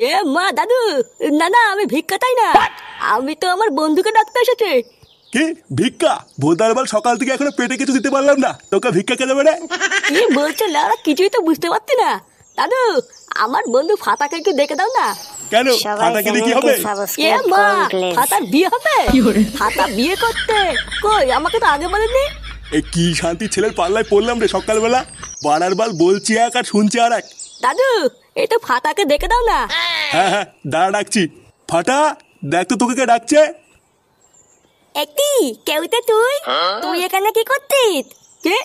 এ মা দাদু, না না আমি ভিক্ষা চাই না, আমি তো আমার বন্ধুকে ডাকতে এসেছি। কি ভিক্ষা? ভোদার বাল সকাল থেকে এখনো পেটে কিছু দিতে পারলাম না, তোকে ভিক্ষা কে দেবে রে? কি বলছো লাউড়া, কিছুই তো বুঝতে পারছি না। দাদু, আমার বন্ধু ফাতাকে একটু দেখে দাও না। কেন ফাটাকে দিয়ে কি হবে? এ মা, ফাতার বিয়ে হবে? ফাতা বিয়ে করতে? কই আমাকে তো আগে বলেনি। এ কি শান্তি ছেলের পাল্লায় পড়লাম রে সকালবেলা। বাড়ার বাল বলছি এক আর শুনছি আর এক। দাদু, এই তো ফাতাকে দেখে দাও না। হ্যাঁ হ্যাঁ দাঁড়া ডাকছি। ফাটা, দেখ তো তোকে কে ডাকছে। একটি কেউতে তুই তুই এখানে কি করতিস? কে?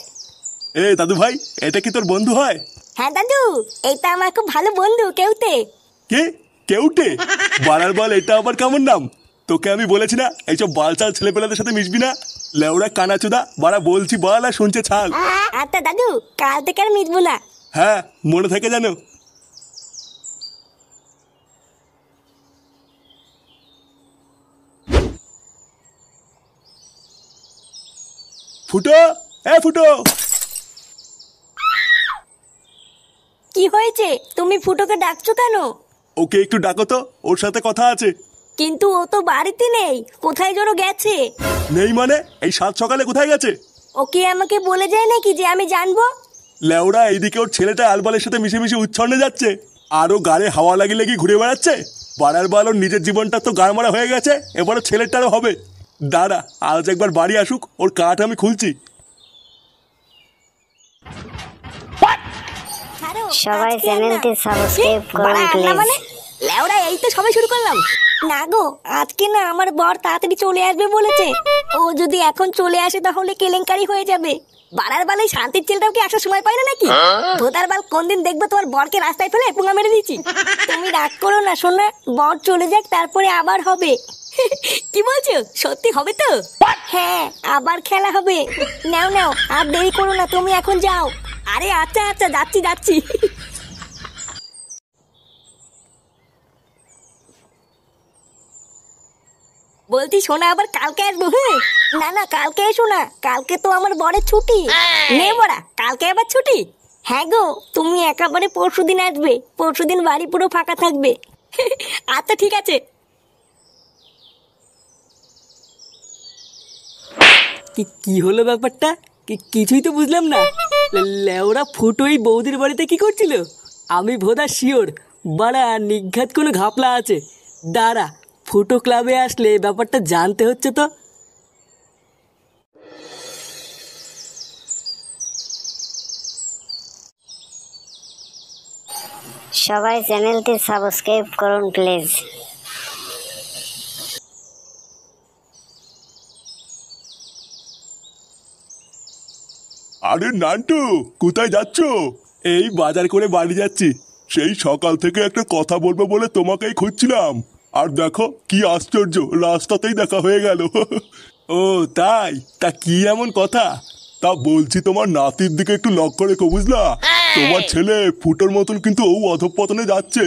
এ দাদু ভাই, এটা কি তোর বন্ধু হয়? হ্যাঁ দাদু, এটা আমার খুব ভালো বন্ধু কেউতে। কে? কেউটে? বাড়ার বল এটা আবার কেমন নাম? তোকে আমি বলেছি না এইসব বালচাল ছেলেপেলাদের সাথে মিশবি না। লেওড়া কানাচোদা, বাড়া বলছি বল আর শুনছে ছাল। আচ্ছা দাদু, কাল থেকে আর মিশবো না। হ্যাঁ মনে থাকে জানো। ফুটো, এ ফুটো। কি হয়েছে? তুমি ফুটোকে ডাকছো কেন? ওকে একটু ডাকো তো, ওর সাথে কথা আছে। কিন্তু ও তো বাড়িতে নেই, কোথায় যেন গেছে। নেই মানে? এই সাত সকালে কোথায় গেছে? ওকে আমাকে বলে যায় নাকি যে আমি জানবো? লেওড়া এইদিকে ওর ছেলেটা আলবালের সাথে মিশে মিশে উচ্ছন্নে যাচ্ছে, আরো গাড়ে হাওয়া লাগিয়ে লাগিয়ে ঘুরে বেড়াচ্ছে। বাড়ার বাল ওর নিজের জীবনটা তো গাড়মারা হয়ে গেছে, এবারও ছেলেটারও হবে। দাঁড়া, আজ একবার বাড়ি আসুক, ওর কাঠ আমি খুলছি। সবাই চ্যানেলটি সাবস্ক্রাইব করুন প্লিজ। লেওড়া এই তো সবাই শুরু করলাম। না গো, আজকে না আমার বর তাড়াতাড়ি চলে আসবে বলেছে। ও যদি এখন চলে আসে তাহলে কেলেঙ্কারি হয়ে যাবে। বাড়ার বালে শান্তির ছেলেটাও কি আসার সময় পাই না নাকি? ভোদার বাল কোন দিন দেখবো তোমার বরকে রাস্তায় ফেলে পুঙ্গা মেরে দিচ্ছি। তুমি রাগ করো না শোনা, বর চলে যাক তারপরে আবার হবে। কি বলছো, সত্যি হবে তো? হ্যাঁ, আবার খেলা হবে। নাও নাও, আর দেরি করো না, তুমি এখন যাও। আরে আচ্ছা আচ্ছা, যাচ্ছি যাচ্ছি। বলছি শোনা, আবার কালকে আসবো? হ্যাঁ না না, কালকে এসো না, কালকে তো আমার বরের ছুটি। নে বড়া, কালকে আবার ছুটি? হ্যাঁ গো, তুমি একেবারে পরশুদিন আসবে, পরশুদিন বাড়ি পুরো ফাঁকা থাকবে। আচ্ছা ঠিক আছে। কি হলো ব্যাপারটা? কিছুই তো বুঝলাম না। লেওরা ফুটোই বৌদির বাড়িতে কি করছিল? আমি ভোদা শিওর বাড়া নিঘাত কোনো ঘাপলা আছে। দাঁড়া, ফুটো ক্লাবে আসলে ব্যাপারটা জানতে হচ্ছে তো। সবাই চ্যানেলটি সাবস্ক্রাইব করুন প্লিজ। আরে নান্টু, কোথায় যাচ্ছ? এই বাজার করে বাড়ি যাচ্ছি। সেই সকাল থেকে একটা কথা বলবো বলে তোমাকেই খুঁজছিলাম। আর দেখো কি আশ্চর্য, রাস্তাতেই দেখা হয়ে গেল। ও তাই? তা কি এমন কথা? তা বলছি তোমার নাতির দিকে একটু লক্ষ্য রেখো, বুঝলা? তোমার ছেলে ফুটোর মতন কিন্তু ও অধঃপতনে যাচ্ছে।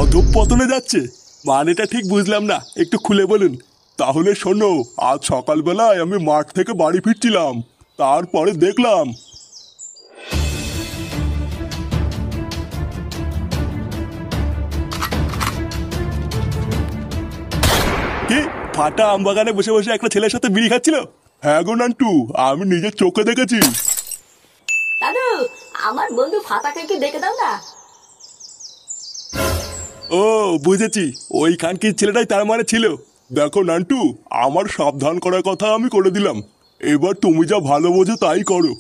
অধঃপতনে যাচ্ছে মানেটা ঠিক বুঝলাম না, একটু খুলে বলুন। তাহলে শোনো, আজ সকালবেলায় আমি মাঠ থেকে বাড়ি ফিরছিলাম, তারপরে দেখলাম কি ফাটা আমবাগানে বসে বসে একটা ছেলের সাথে বিড়ি খাচ্ছিল। হ্যাঁ গো নান্টু, আমি নিজের চোখে দেখেছি। দাদু, আমার বন্ধু ফাতাকে কি দেখে দাও না। ও বুঝেছি, ওইখানকার ছেলেটাই তার মানে ছিল। দেখো নান্টু, আমার সাবধান করার কথা আমি করে দিলাম, এবার তুমি যা ভালো বোঝো তাই করো।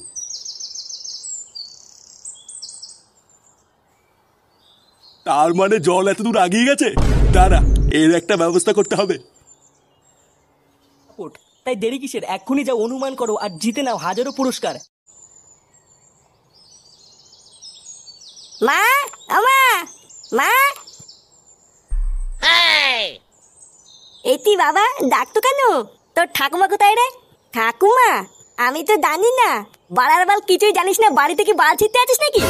তার মানে জল এত দূর আগিয়ে গেছে? দাঁড়া, এর একটা ব্যবস্থা করতে হবে। তাই দেরি কিসের, এক্ষুনি যাও, অনুমান করো আর জিতে নাও হাজারো পুরস্কার। মা, আমা, মা। এটি বাবা, ডাকতো কেন? তোর ঠাকুমা কোথায় রে? ঠাকুমা? আমি তো জানি না। বাড়ার বাল কিছুই জানিস না, বাড়ি থেকে বাল ছিটতে আছিস নাকি?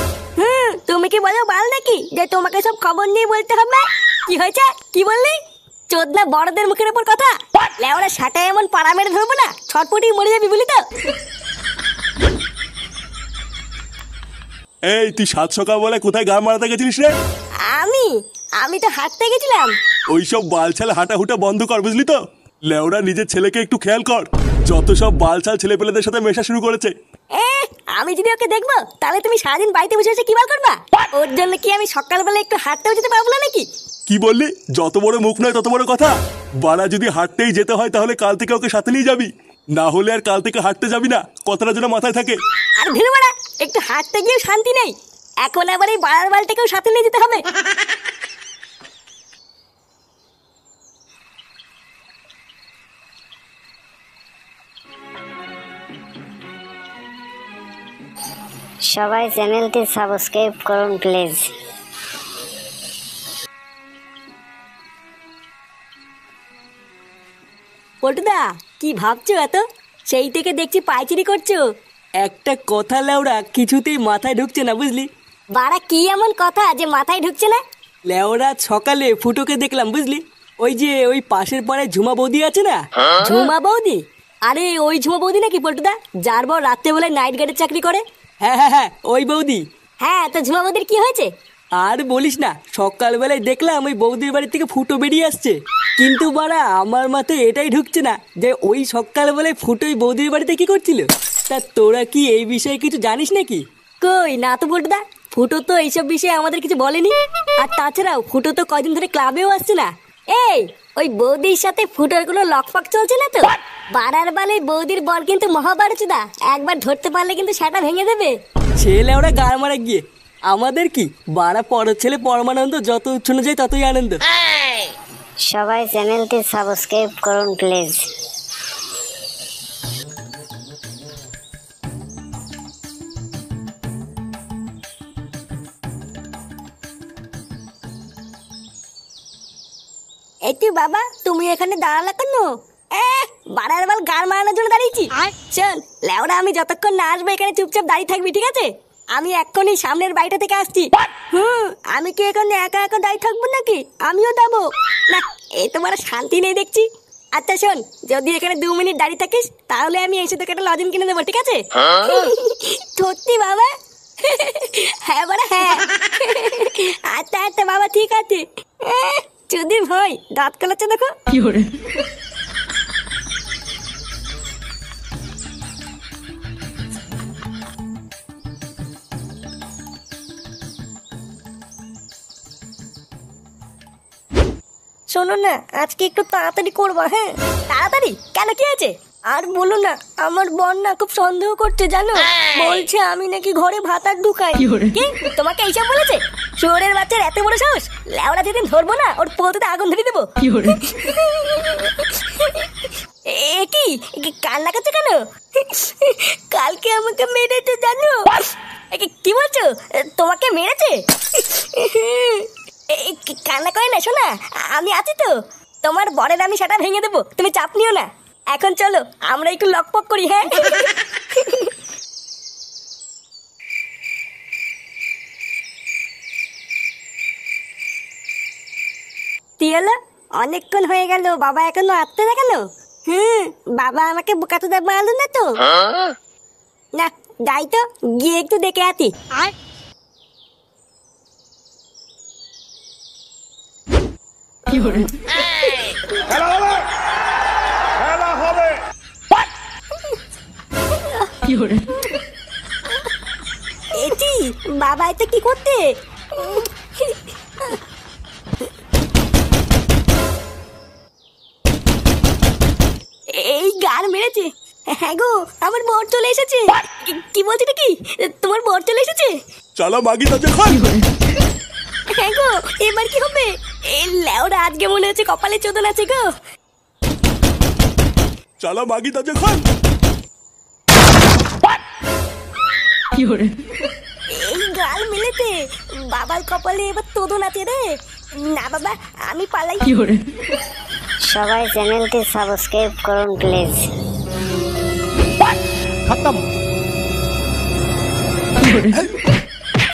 তুমি কি বলো বাল নাকি যে তোমাকে সব খবর নিয়ে বলতে হবে? কি হয়েছে, কি বললি? চোদনা বড়দের মুখের উপর কথা। লেওরা সাটায় এমন পাড়া মেরে ধরবো না, ছটপটি মরে যাবি বলি তো। এই তুই সাত সকাল বলে কোথায় গা মারাতে গেছিলিস রে? আমি আমি তো হাঁটতে গেছিলাম। ওইসব বালছাল হাঁটাহুটা বন্ধ কর, বুঝলি তো? লেওরা নিজের ছেলেকে একটু খেয়াল কর। যত সব বালছাল ছেলেপেলেদের সাথে মেশা শুরু করেছে। এ আমি যদি ওকে দেখবো তাহলে তুমি সারাদিন বাড়িতে বসে বসে কি বাল করবা? ওর জন্য কি আমি সকালবেলা একটু হাঁটতেও যেতে পারবো না নাকি? কি বললি? যত বড় মুখ নয় তত বড় কথা। বাড়া যদি হাঁটতেই যেতে হয় তাহলে কাল থেকে ওকে সাথে নিয়ে যাবি, না হলে আর কাল থেকে হাঁটতে যাবি না। কথাটা যেন মাথায় থাকে। আর ভেলো বাড়া, একটু হাঁটতে গিয়েও শান্তি নেই, এখন আবার এই বাড়ার বালটাকেও সাথে নিয়ে যেতে হবে। সবাই চ্যানেলটি সাবস্ক্রাইব করুন প্লিজ। পল্টুদা, কি ভাবছো এত? সেই থেকে দেখছি পাইচিরি করছো। একটা কথা লেওড়া কিছুতেই মাথায় ঢুকছে না, বুঝলি? বাড়া কি এমন কথা যে মাথায় ঢুকছে না? লেওড়া সকালে ফুটোকে দেখলাম, বুঝলি? ওই যে ওই পাশের পাড়ায় ঝুমা বৌদি আছে না? ঝুমা বৌদি? আরে ওই ঝুমা বৌদি নাকি পল্টুদা, যার বর রাত্রেবেলায় নাইট গার্ডের চাকরি করে? হ্যাঁ হ্যাঁ হ্যাঁ, ওই বৌদি। হ্যাঁ, তো ঝুমা বৌদির কি হয়েছে? আর বলিস না, সকালবেলায় দেখলাম ওই বৌদির বাড়ি থেকে ফুটো বেরিয়ে আসছে। কিন্তু বাড়া আমার মাথায় এটাই ঢুকছে না যে ওই সকালবেলায় ফুটোই বৌদির বাড়িতে কি করছিল। তা তোরা কি এই বিষয়ে কিছু জানিস নাকি? কই না তো পল্টুদা, ফুটো তো এইসব বিষয়ে আমাদের কিছু বলেনি। আর তাছাড়াও ফুটো তো কয়দিন ধরে ক্লাবেও আসছে না। এই ওই বৌদির সাথে ফুটোর কোনো লকফক চলছে না তো? বাড়ার বালে বৌদির বল কিন্তু মহাভারতদা, একবার ধরতে পারলে কিন্তু সেটা ভেঙে দেবে। ছেলে ওরা গাড় মারা গিয়ে আমাদের কি বাড়া, পর ছেলে পরমানন্দ, যত উচ্ছন্ন যায় ততই আনন্দ। সবাই চ্যানেলটি সাবস্ক্রাইব করুন প্লিজ। এই তুই বাবা, তুমি এখানে দাঁড়ালে কেন? বাড়ার বাল গাড় মারানোর জন্য দাঁড়িয়েছি। চল লেওরা, আমি যতক্ষণ না আসবো এখানে চুপচাপ দাঁড়িয়ে থাকবি, ঠিক আছে? আমি এক্ষুনি সামনের বাড়িটা থেকে আসছি। আমি কি এখানে একা একা দাঁড়িয়ে থাকবো নাকি? আমিও যাবো না, এই তো বড় শান্তি নেই দেখছি। আচ্ছা শোন, যদি এখানে 2 মিনিট দাঁড়িয়ে থাকিস তাহলে আমি এসে তোকে একটা লজেন কিনে দেবো, ঠিক আছে? সত্যি বাবা? হ্যাঁ বাড়া হ্যাঁ। আচ্ছা আচ্ছা বাবা, ঠিক আছে। যদি ভাই দাঁত কালাচ্ছে দেখো। কি করে? শোনো না, আজকে একটু তাড়াতাড়ি করবা। হ্যাঁ তাড়াতাড়ি কেন, কি আছে? আর বলো না, আমার বোন না খুব সন্দেহ করছে জানো, বলছে আমি নাকি ঘরে ভাতার ঢুকাই। কি তোমাকে এইসব বলেছে? শহরের বাচ্চার এত বড় সাহস! লেওড়া যেদিন ধরবো না ওর পোলতে আগুন ধরে দেবো। এ কি কান্না করছে কেন? কালকে আমাকে মেরেছে জানো। কি বলছো? তোমাকে মেরেছে? কান্না করে না শোনা, আমি আছি তো। তোমার বরের আমি সেটা ভেঙে দেবো, তুমি চাপ নিও না। এখন চলো আমরা একটু লকপক করি। হ্যাঁ কি হলো? অনেকক্ষণ হয়ে গেল, বাবা এখনো আসতে না কেন? বাবা আমাকে বোকাচোদা বানালো না তো? না যাই তো, গিয়ে একটু দেখে আতি। এটি বাবা এটা কি করতে? এই গান মেরেছে। হ্যাঁ গো, আমার বর চলে এসেছে। কি বলছে কি? তোমার বর চলে এসেছে? চলো মাগি তো যখন। হ্যাঁ গো, এবার কি হবে? এই লেওরা আজকে মনে হচ্ছে কপালে চোদন আছে গো। চলো মাগি তো যখন। এই গাল মেলেছে, বাবার কপালে এবার তোদন আছে রে। না বাবা, আমি পালাই। সবাই চ্যানেলটি সাবস্ক্রাইব করুন প্লিজ। খতম।